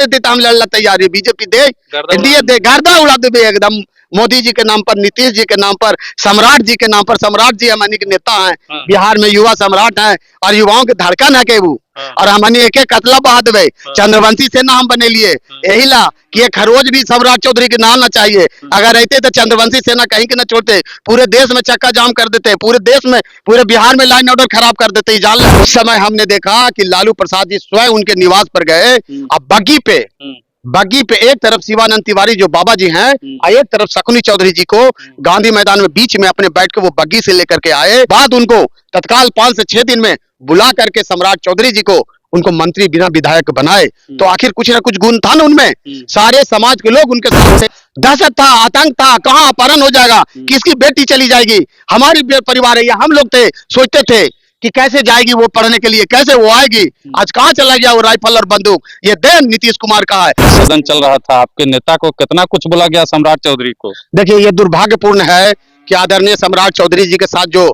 देता हम लड़ना तैयार है, बीजेपी दे, एनडीए दे, गर्दा उड़ा दे एकदम। मोदी जी के नाम पर, नीतीश जी के नाम पर, सम्राट जी के नाम पर। सम्राट जी हमारे के नेता हैं, बिहार में युवा सम्राट हैं और युवाओं के धड़कन है के वो। और हमारे एक एक कतला बहा देवे, चंद्रवंशी सेना हम बने लिए यही ला कि एक खरोज भी सम्राट चौधरी के नाम ना चाहिए। अगर रहते तो चंद्रवंशी सेना कहीं के ना छोड़ते, पूरे देश में चक्का जाम कर देते, पूरे देश में, पूरे बिहार में लाइन ऑर्डर खराब कर देते। जान लो उस समय हमने देखा कि लालू प्रसाद जी स्वयं उनके निवास पर गए। अब बग्गी पे एक तरफ शिवानंद तिवारी जो बाबा जी हैं और एक तरफ शकुनी चौधरी जी को गांधी मैदान में बीच में अपने बैठ के वो बग्गी से लेकर के आए। बाद उनको तत्काल 5 से 6 दिन में बुला करके सम्राट चौधरी जी को उनको मंत्री बिना विधायक बनाए। तो आखिर कुछ ना कुछ गुण था ना उनमें। सारे समाज के लोग उनके साथ थे, दहशत था, आतंक था, कहां अपहरण हो जाएगा, किसकी बेटी चली जाएगी, हमारी परिवार है, या हम लोग थे सोचते थे कि कैसे जाएगी वो पढ़ने के लिए, कैसे वो आएगी। आज कहाँ चला गया वो राइफल और बंदूक। ये देन नीतीश कुमार का है। सदन चल रहा था, आपके नेता को कितना कुछ बोला गया सम्राट चौधरी को। देखिए ये दुर्भाग्यपूर्ण है कि आदरणीय सम्राट चौधरी जी के साथ जो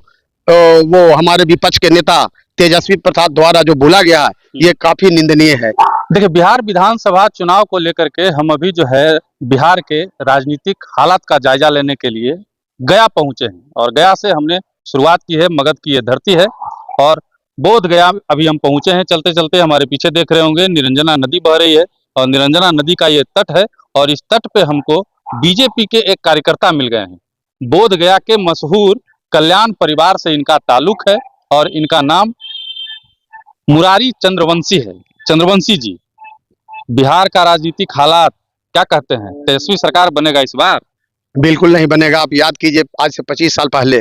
वो हमारे विपक्ष के नेता तेजस्वी प्रसाद द्वारा जो बोला गया है, ये काफी निंदनीय है। देखिए बिहार विधानसभा चुनाव को लेकर के हम अभी जो है बिहार के राजनीतिक हालात का जायजा लेने के लिए गया पहुंचे हैं और गया से हमने शुरुआत की है। मगध की ये धरती है और बोध गया अभी हम पहुंचे हैं। चलते चलते हमारे पीछे देख रहे होंगे निरंजना नदी बह रही है और निरंजना नदी का ये तट है और इस तट पे हमको बीजेपी के एक कार्यकर्ता मिल गए हैं। बोध गया के मशहूर कल्याण परिवार से इनका ताल्लुक है और इनका नाम मुरारी चंद्रवंशी है। चंद्रवंशी जी, बिहार का राजनीतिक हालात क्या कहते हैं? तेजस्वी सरकार बनेगा इस बार? बिल्कुल नहीं बनेगा। आप याद कीजिए आज से 25 साल पहले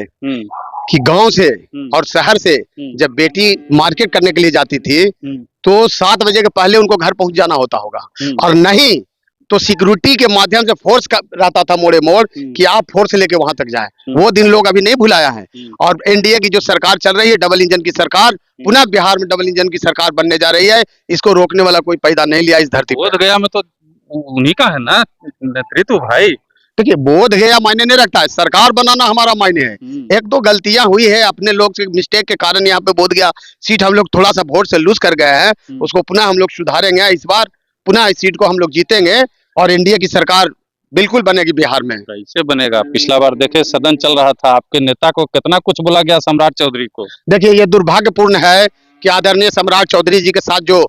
कि गांव से और शहर से जब बेटी मार्केट करने के लिए जाती थी तो 7 बजे के पहले उनको घर पहुंच जाना होता होगा, और नहीं तो सिक्योरिटी के माध्यम से फोर्स का रहता था मोड़े मोड़ कि आप फोर्स लेके वहां तक जाए। वो दिन लोग अभी नहीं भुलाया है। और एनडीए की जो सरकार चल रही है, डबल इंजन की सरकार, पुनः बिहार में डबल इंजन की सरकार बनने जा रही है। इसको रोकने वाला कोई पैदा नहीं लिया इस धरती पर। बोध गया में तो उन्हीं का है ना नेतृत्व भाई। देखिए बोध गया मायने नहीं रखता है, सरकार बनाना हमारा मायने है। एक दो गलतियां हुई है अपने लोग से मिस्टेक के कारण, यहाँ पे बोध गया सीट हम लोग थोड़ा सा वोट से लूज कर गए हैं, उसको पुनः हम लोग सुधारेंगे। इस बार पुनः इस सीट को हम लोग जीतेंगे और एनडीए की सरकार बिल्कुल बनेगी बिहार में। कैसे बनेगा? पिछला बार देखे सदन चल रहा था, आपके नेता को कितना कुछ बोला गया सम्राट चौधरी को। देखिए ये दुर्भाग्यपूर्ण है कि आदरणीय सम्राट चौधरी जी के साथ जो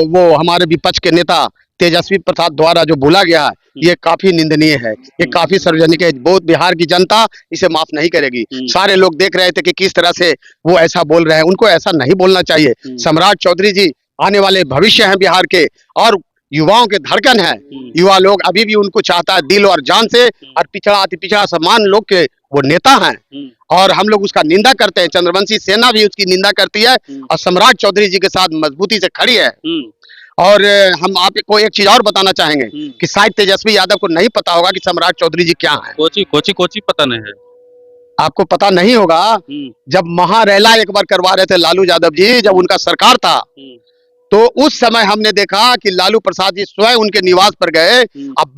वो हमारे विपक्ष के नेता तेजस्वी प्रसाद द्वारा जो बोला गया है, ये काफी निंदनीय है, ये काफी सार्वजनिक है। बहुत बिहार की जनता इसे माफ नहीं करेगी। सारे लोग देख रहे थे कि किस तरह से वो ऐसा बोल रहे हैं, उनको ऐसा नहीं बोलना चाहिए। सम्राट चौधरी जी आने वाले भविष्य हैं बिहार के और युवाओं के धड़कन है। युवा लोग अभी भी उनको चाहता है दिल और जान से, और पिछड़ा अति पिछड़ा सम्मान लोग के वो नेता हैं और हम लोग उसका निंदा करते हैं। चंद्रवंशी सेना भी उसकी निंदा करती है और सम्राट चौधरी जी के साथ मजबूती से खड़ी है। और हम आपको एक चीज और बताना चाहेंगे कि शायद तेजस्वी यादव को नहीं पता होगा कि सम्राट चौधरी जी क्या है। कोची पता नहीं है आपको? पता नहीं होगा। जब महारैला एक बार करवा रहे थे लालू यादव जी, जब उनका सरकार था, तो उस समय हमने देखा कि लालू प्रसाद जी स्वयं उनके निवास पर गए। अब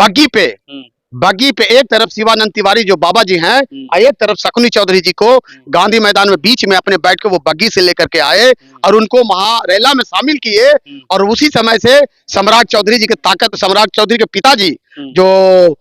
बग्गी पे एक तरफ शिवानंद तिवारी जो बाबा जी हैं और एक तरफ शकुनी चौधरी जी को गांधी मैदान में बीच में अपने बैठ के वो बग्गी से लेकर के आए और उनको महारैला में शामिल किए। और उसी समय से सम्राट चौधरी जी की ताकत, सम्राट चौधरी के पिताजी जो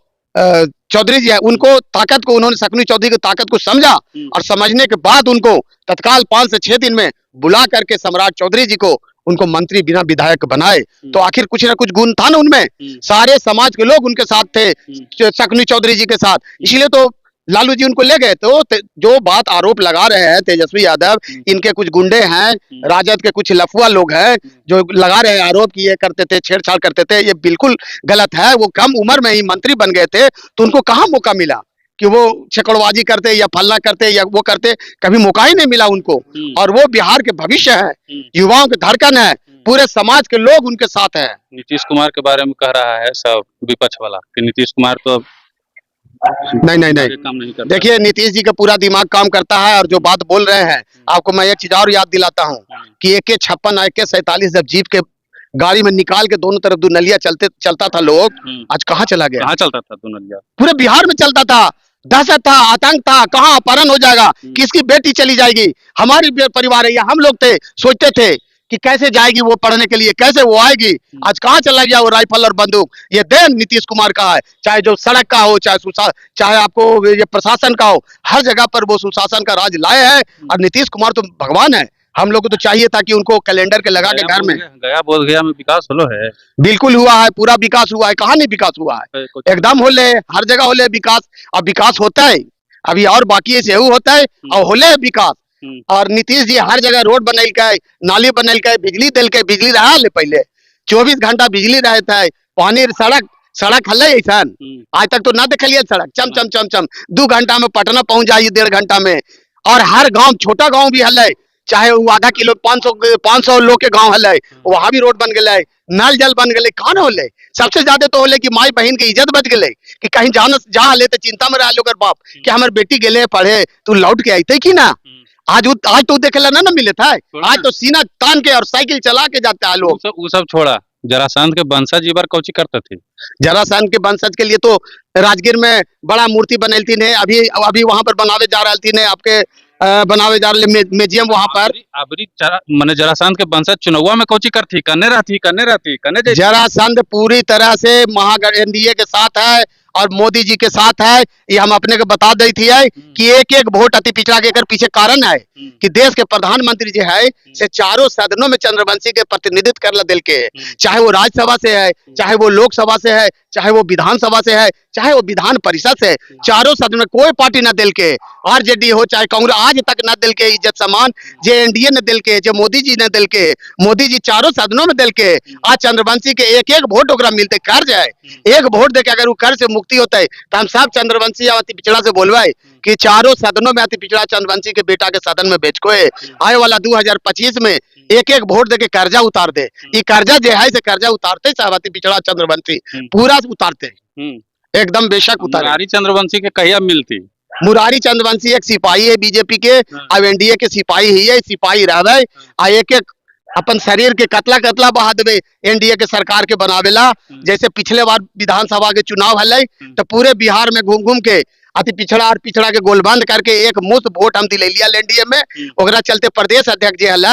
चौधरी जी है, उनको ताकत को, उन्होंने शकुनी चौधरी की ताकत को समझा और समझने के बाद उनको तत्काल 5 से 6 दिन में बुला करके सम्राट चौधरी जी को उनको मंत्री बिना विधायक बनाए। तो आखिर कुछ ना कुछ गुण था ना उनमें। सारे समाज के लोग उनके साथ थे, शकुनी चौधरी जी के साथ, इसलिए तो लालू जी उनको ले गए। तो जो बात आरोप लगा रहे हैं तेजस्वी यादव, इनके कुछ गुंडे हैं, राजद के कुछ लफुआ लोग हैं जो लगा रहे हैं आरोप कि ये करते थे, छेड़छाड़ करते थे, ये बिल्कुल गलत है। वो कम उम्र में ही मंत्री बन गए थे तो उनको कहाँ मौका मिला कि वो छकड़बाजी करते या फलना करते या वो करते, कभी मौका ही नहीं मिला उनको। और वो बिहार के भविष्य है, युवाओं के धड़कन है, पूरे समाज के लोग उनके साथ है। नीतीश कुमार के बारे में कह रहा है सब विपक्ष वाला कि नीतीश कुमार तो नहीं। देखिए नीतीश जी का पूरा दिमाग काम करता है और जो बात बोल रहे हैं, आपको मैं एक चीज और याद दिलाता हूँ कि AK-56 AK-47 जब जीप के गाड़ी में निकाल के दोनों तरफ दुनलिया चलता था लोग, आज कहाँ चला गया? कहाँ चलता था दुनलिया? पूरे बिहार में चलता था। दहशत था, आतंक था, कहाँ अपहरण हो जाएगा, किसकी बेटी चली जाएगी, हमारी परिवार है, या हम लोग थे सोचते थे कि कैसे जाएगी वो पढ़ने के लिए, कैसे वो आएगी। आज कहाँ चला गया वो राइफल और बंदूक। ये देन नीतीश कुमार का है, चाहे जो सड़क का हो, चाहे आपको ये प्रशासन का हो, हर जगह पर वो सुशासन का राज लाए हैं। और नीतीश कुमार तो भगवान है। हम लोग को तो चाहिए था कि उनको कैलेंडर के लगा के घर में, गया बोध गया में विकास होलो है, बिल्कुल हुआ है, पूरा विकास हुआ है। कहाँ नहीं विकास हुआ है, एकदम होले, हर जगह होले विकास। अब विकास होता है, अभी और बाकी है, सेहू होता है और होले विकास। और नीतीश जी हर जगह रोड बनल के, नाली बनल के, बिजली दिल के, बिजली रहा ले पहले 24 घंटा बिजली रहता है, पानी, सड़क हल ऐसा आज तक तो ना देखलिए सड़क, चम चम चम चम 2 घंटा में पटना पहुंच जाइए, 1.5 घंटा में। और हर गांव, छोटा गांव भी हल, चाहे वो आधा किलो 500 लोग के गांव हल, वहां भी रोड बन गए, नल जल बन गए। कौन होले? सबसे ज्यादा तो होले कि माई बहन की इज्जत बच गए, कि कहीं जा ले तो चिंता में रह लो बाप कि हमारे बेटी गेले पढ़े, तू लौट के आते कि ना। आज तो देखेला ना मिले था, आज तो सीना तान के और साइकिल चला के जाते हैं लोग। वो सब छोड़ा, जरासंध के वंशज जी बार कौची करते थे? जरासंध के वंशज के लिए तो राजगीर में बड़ा मूर्ति बनलती ने, अभी वहां पर बनावे जा रही थी ने, आपके बनावे जा रहे म्यूजियम वहां पर। मैंने जरासंध के वंशज चुनाव में कौची करती, करने रहती। जरासंध पूरी तरह से एनडीए के साथ है और मोदी जी के साथ है। ये हम अपने को बता दी थी है कि एक वोट अति पिछड़ा के पीछे कारण है कि देश के प्रधानमंत्री जो है से चारों सदनों में चंद्रवंशी के प्रतिनिधित्व कर दिल के, चाहे वो राज्यसभा से है, चाहे वो लोकसभा से है, चाहे वो विधानसभा से है, चाहे वो विधान परिषद से, चारों सदन में कोई पार्टी न दिल के, आरजेडी हो चाहे कांग्रेस, आज तक न दिल के इज्जत सम्मान जे एनडीए ने दिल के, जो मोदी जी ने दिल के, मोदी जी चारों सदनों में दिल के। आज चंद्रवंशी के एक वोट ओकरा मिलते, कर जाए एक वोट देके अगर वो कर से मुक्ति होता है तो हम सब चंद्रवंशी या अति पिछड़ा से बोलवाए कि चारों सदनों में अति पिछड़ा चंद्रवंशी के बेटा के सदन में बेच को आए वाला 2025 में एक वोट देके कर्जा उतार दे। ये कर्जा जो है से कर्जा उतारते साहब अति पिछड़ा चंद्रवंशी पूरा उतारते, एकदम बेशक उतारे। मुरारी चंद्रवंशी के कहिया मिलती? मुरारी चंद्रवंशी एक सिपाही है बीजेपी के, अब एनडीए के सिपाही ही है, सिपाही रहे आ एक अपन शरीर के कतला बहा देवे एनडीए के सरकार के बनावेला। जैसे पिछले बार विधानसभा के चुनाव हल तो पूरे बिहार में घूम के अति पिछड़ा और पिछड़ा के गोलबंद करके एक मुफ्त वोट हम दिले लिया एनडीए में। ओकरा चलते प्रदेश अध्यक्ष जी हल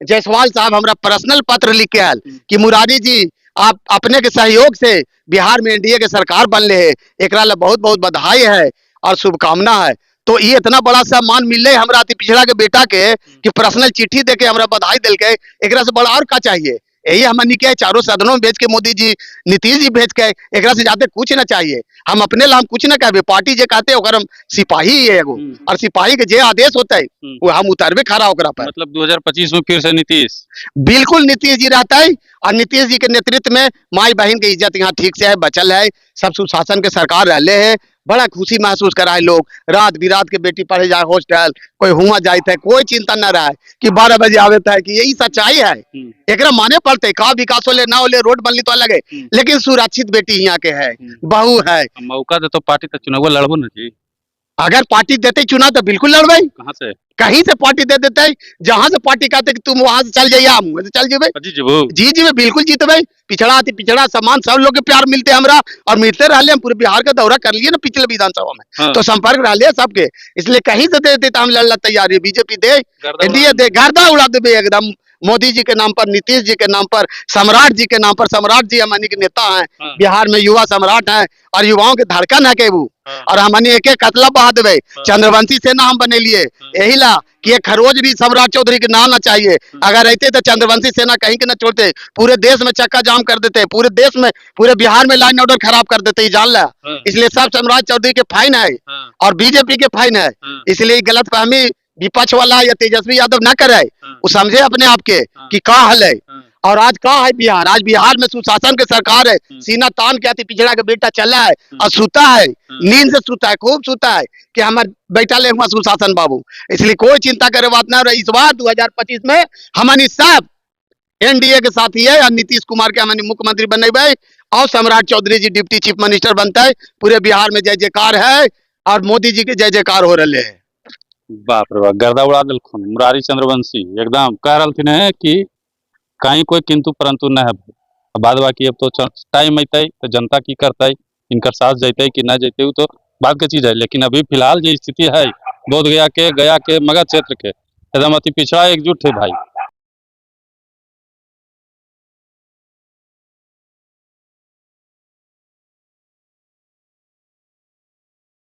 जायसवाल साहब हमरा पर्सनल पत्र लिख के आयल कि मुरारी जी आप अपने के सहयोग से बिहार में एनडीए के सरकार बनले है, एकरा ला बहुत बहुत बधाई है और शुभकामना है। तो ये इतना बड़ा सम्मान मिले हमरा अति पिछड़ा के बेटा के कि पर्सनल चिट्ठी देके हमरा बधाई दिल के, एकरा से बड़ा और का चाहिए। यही हमनी के चारों सदनों में भेज के मोदी जी, नीतीश जी भेज के, एकरा से ज्यादा कुछ ना चाहिए। हम अपने ला हम कुछ ना कहबे, पार्टी जे कहते ओकर हम सिपाही है एगो, और सिपाही के जे आदेश होता है वो हम उतरबे खड़ा ओकरा पर। मतलब 2025 में फिर से नीतीश? बिल्कुल नीतीश जी रहता है और नीतीश जी के नेतृत्व में माई बहन की इज्जत यहाँ ठीक से है, बचल है, सब सुशासन के सरकार रहले है। बड़ा खुशी महसूस कराए लोग, रात बिरात के बेटी पढ़े जाए हॉस्टल, कोई हुआ जाए थे, कोई चिंता न रहा है कि 12 बजे आवे था, कि यही सच्चाई है। एक माने पड़ते का विकास होले ना होले, रोड बनली तो अलग है, लेकिन सुरक्षित बेटी यहाँ के है, बहू है। मौका दे तो पार्टी तो चुनाव लड़बो ना जी। अगर पार्टी देते चुनाव तो बिल्कुल लड़बे। कहाँ से? कहीं से पार्टी दे देते, जहां से पार्टी कहते कि तुम वहां से चल जाइए, हम चल जेबे। जी बिल्कुल जीतबे। पिछड़ा थी पिछड़ा सम्मान सब लोग के प्यार मिलते हमरा और मिलते रहे। हम पूरे बिहार का दौरा कर लिए ना पिछले विधानसभा में, तो संपर्क रहे सबके, इसलिए कहीं से दे देते हम लड़ना तैयार है। बीजेपी दे, एनडीए दे, गर्दा उड़ा देबे एकदम। मोदी जी के नाम पर, नीतीश जी के नाम पर, सम्राट जी के नाम पर। सम्राट जी हमारे के नेता हैं, बिहार में युवा सम्राट हैं और युवाओं के धड़कन है के वो, और हमारे एक कतला बहा देवे। चंद्रवंशी सेना हम बने लिए यही ला कि एक खरोज भी सम्राट चौधरी के नाम ना चाहिए। अगर रहते तो चंद्रवंशी सेना कहीं के ना छोड़ते, पूरे देश में चक्का जाम कर देते, पूरे देश में, पूरे बिहार में लाइन ऑर्डर खराब कर देते, जान ला। इसलिए सब सम्राट चौधरी के फाइन है और बीजेपी के फाइन है। इसलिए गलत फहमी विपक्ष वाला या तेजस्वी यादव ना करे, वो समझे अपने आप के कि का हल है। और आज का है बिहार, आज बिहार में सुशासन के सरकार है, सीना तान के अति पिछड़ा के बेटा चला है और सूता है, नींद से सूता है, खूब सूता है कि हमारे बेटा ले हुआ सुशासन बाबू। इसलिए कोई चिंता करे बात ना रही। इस बार 2025 में हमारी सब एनडीए के साथ ही है और नीतीश कुमार के हमारे मुख्यमंत्री बने हुए और सम्राट चौधरी जी डिप्टी चीफ मिनिस्टर बनता है। पूरे बिहार में जय जयकार है और मोदी जी के जय जयकार हो रहे हैं। बाप रे बाप, गर्दा उड़ा दिलखुन मुरारी चंद्रवंशी एकदम कह रहलथिन है कि कहीं कोई किंतु परंतु न है। बाद बाकी अब तो टाइम अतै तो जनता की करते, इनकर साथ जैते कि न जैते तो बात के चीज है। लेकिन अभी फिलहाल जो स्थिति है बोध गया के मगध क्षेत्र के एकदम अति पिछड़ा एकजुट है भाई।